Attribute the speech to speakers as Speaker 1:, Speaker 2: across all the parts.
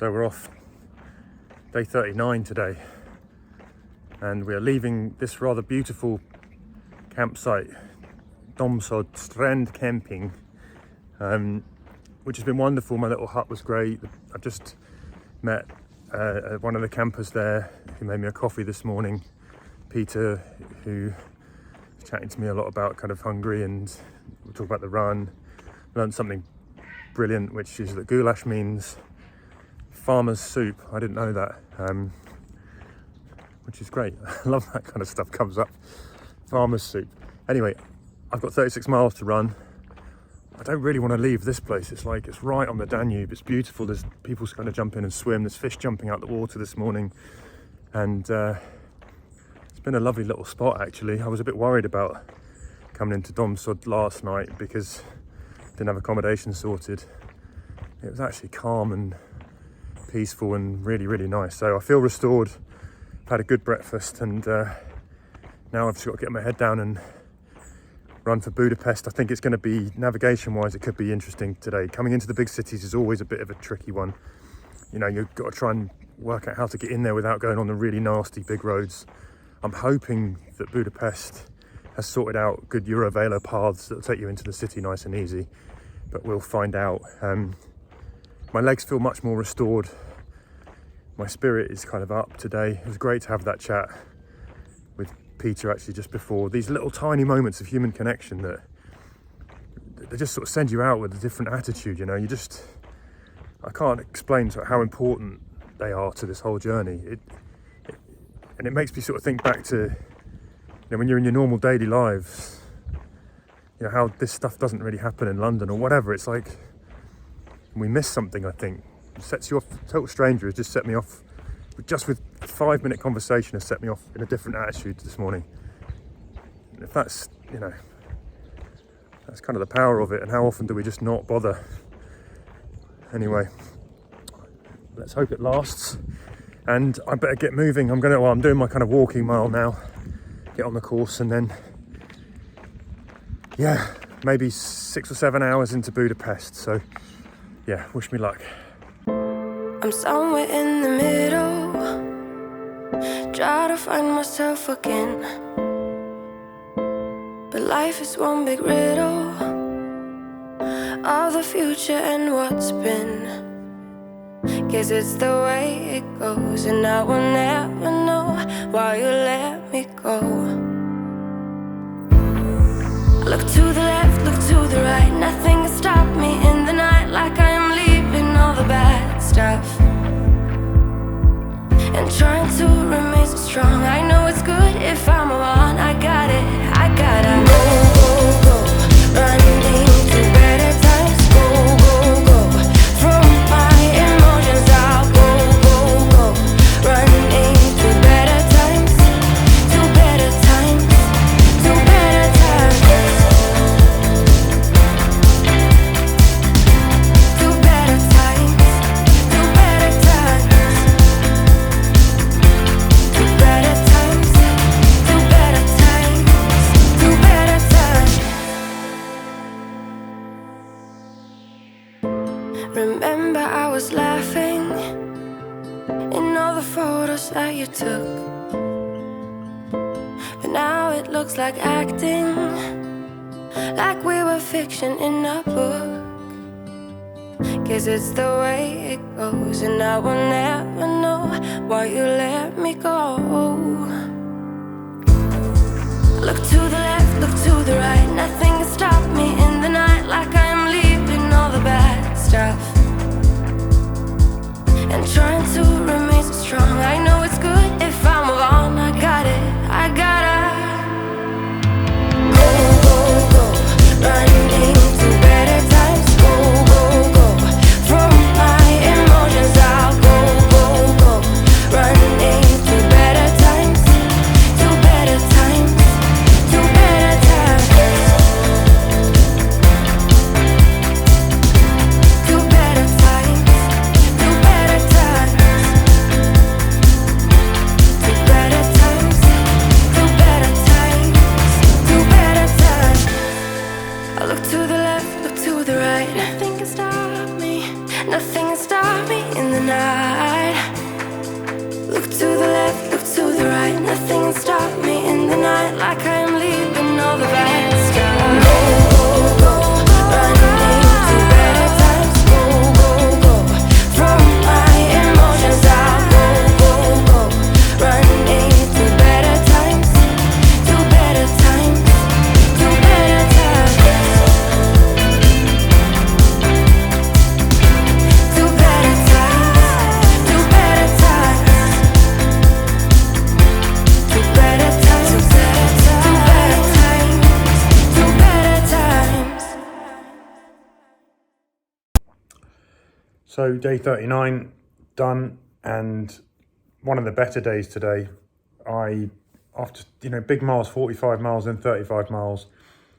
Speaker 1: So we're off day 39 today, and we're leaving this rather beautiful campsite, Domsod Strand Camping, which has been wonderful. My little hut was great. I've just met one of the campers there who made me a coffee this morning, Peter, who was chatting to me a lot about kind of Hungary, and we'll talk about the run. Learned something brilliant, which is that goulash means farmer's soup. I didn't know that, which is great. I love that kind of stuff comes up. Farmer's soup. Anyway, I've got 36 miles to run. I don't really want to leave this place. It's right on the Danube. It's beautiful. There's people kind of jump in and swim. There's fish jumping out the water this morning. And it's been a lovely little spot, actually. I was a bit worried about coming into Domsod last night because I didn't have accommodation sorted. It was actually calm and peaceful and really, really nice. So I feel restored. I've had a good breakfast, and now I've just got to get my head down and run for Budapest. I think it's going to be, navigation wise, it could be interesting today. Coming into the big cities is always a bit of a tricky one. You know, you've got to try and work out how to get in there without going on the really nasty big roads. I'm hoping that Budapest has sorted out good Eurovelo paths that will take you into the city nice and easy, but we'll find out. My legs feel much more restored. My spirit is kind of up today. It was great to have that chat with Peter actually just before. These little tiny moments of human connection that they just sort of send you out with a different attitude, you know. I can't explain sort of how important they are to this whole journey. And it makes me sort of think back to, you know, when you're in your normal daily lives, you know, how this stuff doesn't really happen in London or whatever. It's like we miss something, I think. It sets you off. Total stranger has just set me off, just with a 5-minute conversation has set me off in a different attitude this morning. And if that's, you know, that's kind of the power of it, and how often do we just not bother? Anyway, let's hope it lasts, and I better get moving. I'm doing my kind of walking mile now, get on the course, and then, yeah, maybe 6 or 7 hours into Budapest. So yeah, wish me luck.
Speaker 2: I'm somewhere in the middle, try to find myself again, but life is one big riddle of the future and what's been. Guess it's the way it goes, and I will never know why you let me go. Look to the left, look to the right, nothing can stop me in the night, like I am leaving all the bad stuff and trying to remain so strong. I know it's good if I'm alone. I gotta go, go, go, running to better times. Go, go, go, from my emotions I'll go, go, go, running to better times, to better times, to better times, to better times, to better times, to better times, to better times, to better times. Remember I was laughing in all the photos that you took, but now it looks like acting, like we were fiction in a book. Guess it's the way it goes, and I will never know why you let me go. Look to the left, look to the right, nothing can stop me in the night, like I am leaving all the bad stuff and trying to remain so strong. I know it's good if I'm alone. I gotta go, go, go, running to better times. Go, go, go, from my emotions I'll go, go, go, running to better times, to better times, to better times. nothing can stop me in the night. Look to the left, look to the right, nothing can stop me in the night. Like I am leaving all the bad stuff. Go, go, go, running to better times. Go, go, go, throw my emotions out. Go, go, go, running to better times, to better times, to better times, to better times, to better times, to better times, to better times, to better times.
Speaker 1: So day 39 done, and one of the better days today. After big miles, 45 miles and 35 miles,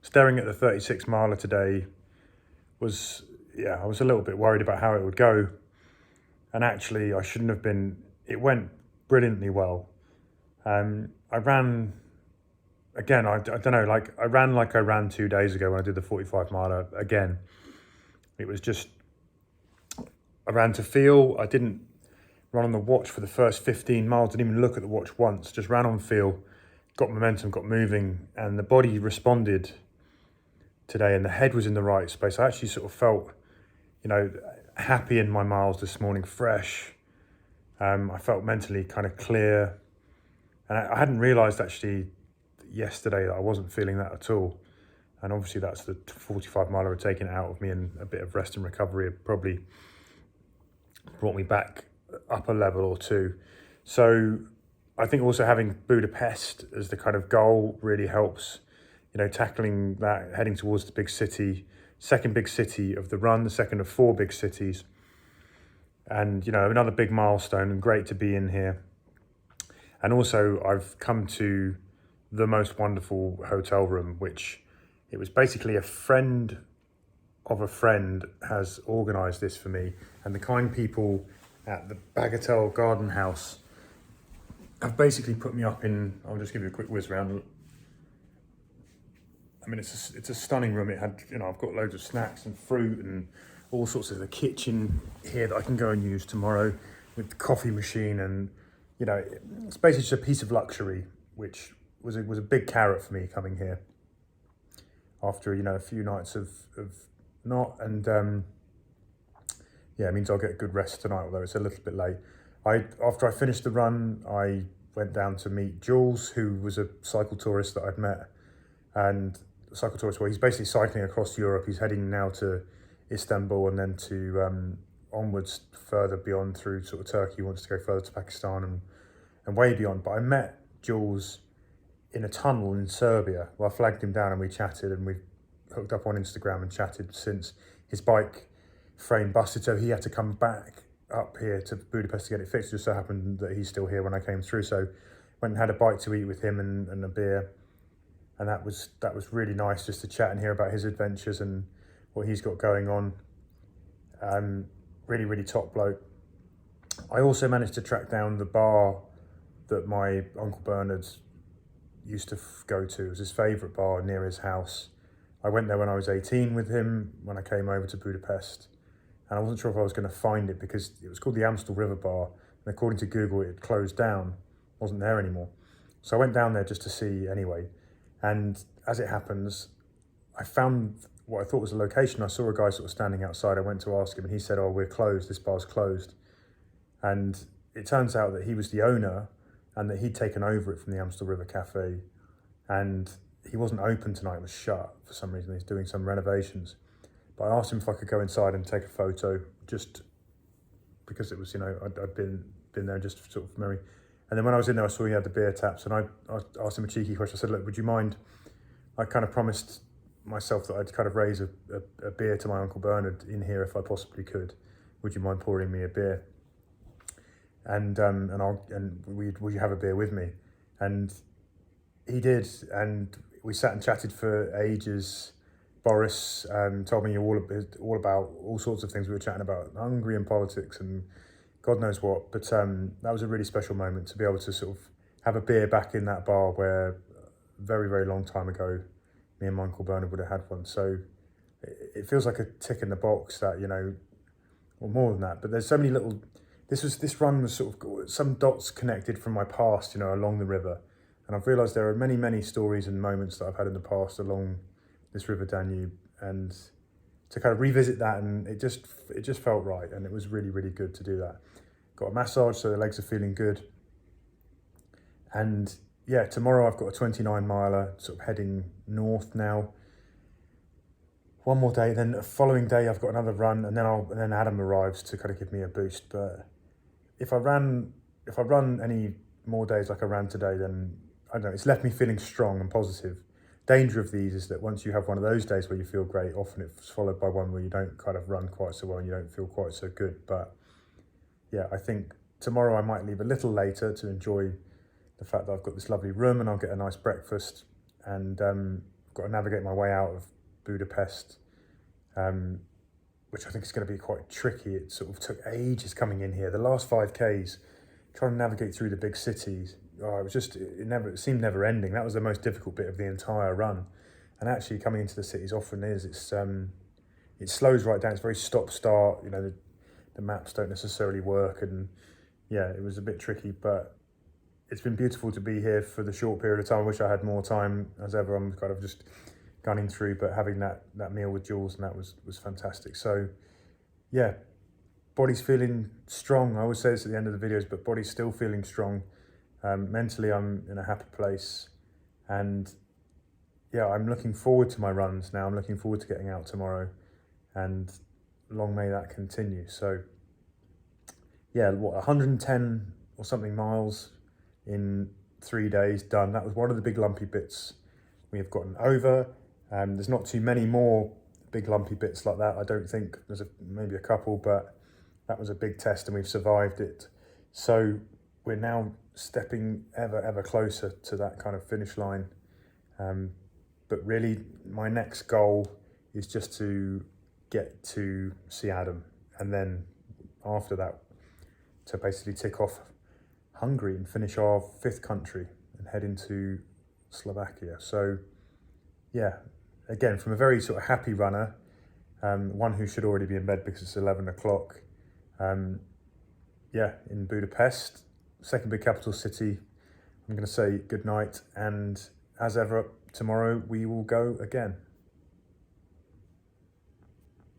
Speaker 1: staring at the 36 miler today I was a little bit worried about how it would go, and actually I shouldn't have been. It went brilliantly well. I ran again. I don't know, like I ran 2 days ago when I did the 45 miler again. It was just, I ran to feel. I didn't run on the watch for the first 15 miles. Didn't even look at the watch once. Just ran on feel, got momentum, got moving, and the body responded today, and the head was in the right space. I actually sort of felt, happy in my miles this morning, fresh. I felt mentally kind of clear, and I hadn't realised actually yesterday that I wasn't feeling that at all. And obviously that's the 45 miler had taken it out of me, and a bit of rest and recovery had probably brought me back up a level or two. So I think also having Budapest as the kind of goal really helps, tackling that, heading towards the big city, second big city of the run, the second of 4 big cities. And, another big milestone, and great to be in here. And also I've come to the most wonderful hotel room, which it was basically a friend of a friend has organised this for me, and the kind people at the Bagatelle Garden House have basically put me up in. I'll just give you a quick whiz round. I mean, it's a stunning room. It had, I've got loads of snacks and fruit and all sorts of the kitchen here that I can go and use tomorrow, with the coffee machine, and it's basically just a piece of luxury, which was a big carrot for me coming here after a few nights of not, and it means I'll get a good rest tonight, although it's a little bit late. After I finished the run, I went down to meet Jules, who was a cycle tourist that I'd met, and a cycle tourist, well, he's basically cycling across Europe. He's heading now to Istanbul, and then to onwards further beyond through sort of Turkey. He wants to go further to Pakistan and way beyond. But I met Jules in a tunnel in Serbia. Well, I flagged him down and we chatted, and we've hooked up on Instagram and chatted since. His bike frame busted, so he had to come back up here to Budapest to get it fixed. It just so happened that he's still here when I came through, so went and had a bite to eat with him and a beer, and that was really nice, just to chat and hear about his adventures and what he's got going on. Really, really top bloke. I also managed to track down the bar that my Uncle Bernard used to go to. It was his favourite bar near his house. I went there when I was 18 with him, when I came over to Budapest, and I wasn't sure if I was going to find it, because it was called the Amstel River Bar, and according to Google it had closed down, wasn't there anymore. So I went down there just to see anyway, and as it happens, I found what I thought was a location. I saw a guy sort of standing outside. I went to ask him, and he said, "Oh, we're closed, this bar's closed." And it turns out that he was the owner, and that he'd taken over it from the Amstel River Cafe, and he wasn't open tonight, it was shut for some reason. He's doing some renovations. But I asked him if I could go inside and take a photo, just because it was, I'd been there just for sort of memory. And then when I was in there, I saw he had the beer taps, and I asked him a cheeky question. I said, "Look, would you mind?" I kind of promised myself that I'd kind of raise a beer to my Uncle Bernard in here if I possibly could. Would you mind pouring me a beer? And would you have a beer with me? And he did, and we sat and chatted for ages. Boris told me all about all sorts of things. We were chatting about Hungary and politics and God knows what. But that was a really special moment to be able to sort of have a beer back in that bar where a very, very long time ago, me and my Uncle Bernard would have had one. So it feels like a tick in the box that, or more than that, but there's so many little, this run was sort of some dots connected from my past, you know, along the river. And I've realised there are many, many stories and moments that I've had in the past along this river Danube, and to kind of revisit that, and it just felt right, and it was really, really good to do that. Got a massage, so the legs are feeling good. And yeah, tomorrow I've got a 29 miler, sort of heading north now. One more day, then the following day I've got another run, and then Adam arrives to kind of give me a boost. But if I run any more days like I ran today, then I don't know, it's left me feeling strong and positive. Danger of these is that once you have one of those days where you feel great, often it's followed by one where you don't kind of run quite so well and you don't feel quite so good. But yeah, I think tomorrow I might leave a little later to enjoy the fact that I've got this lovely room and I'll get a nice breakfast, and got to navigate my way out of Budapest, which I think is going to be quite tricky. It sort of took ages coming in here. The last 5Ks, trying to navigate through the big cities, it seemed never ending. That was the most difficult bit of the entire run. And actually coming into the cities often is, it slows right down. It's very stop-start, you know, the maps don't necessarily work, and yeah, it was a bit tricky, but it's been beautiful to be here for the short period of time. I wish I had more time. As ever, I'm kind of just gunning through, but having that meal with Jules, and that was fantastic. So yeah, body's feeling strong. I always say this at the end of the videos, but body's still feeling strong. Mentally, I'm in a happy place, and yeah, I'm looking forward to my runs now. I'm looking forward to getting out tomorrow, and long may that continue. So yeah, 110 or something miles in 3 days done. That was one of the big lumpy bits we have gotten over. There's not too many more big lumpy bits like that. I don't think there's maybe a couple, but that was a big test and we've survived it. So we're now stepping ever closer to that kind of finish line. But really my next goal is just to get to see Adam, and then after that to basically tick off Hungary and finish our 5th country and head into Slovakia. So yeah, again, from a very sort of happy runner, one who should already be in bed because it's 11 o'clock. Yeah, in Budapest, second big capital city. I'm going to say good night, and as ever, tomorrow we will go again.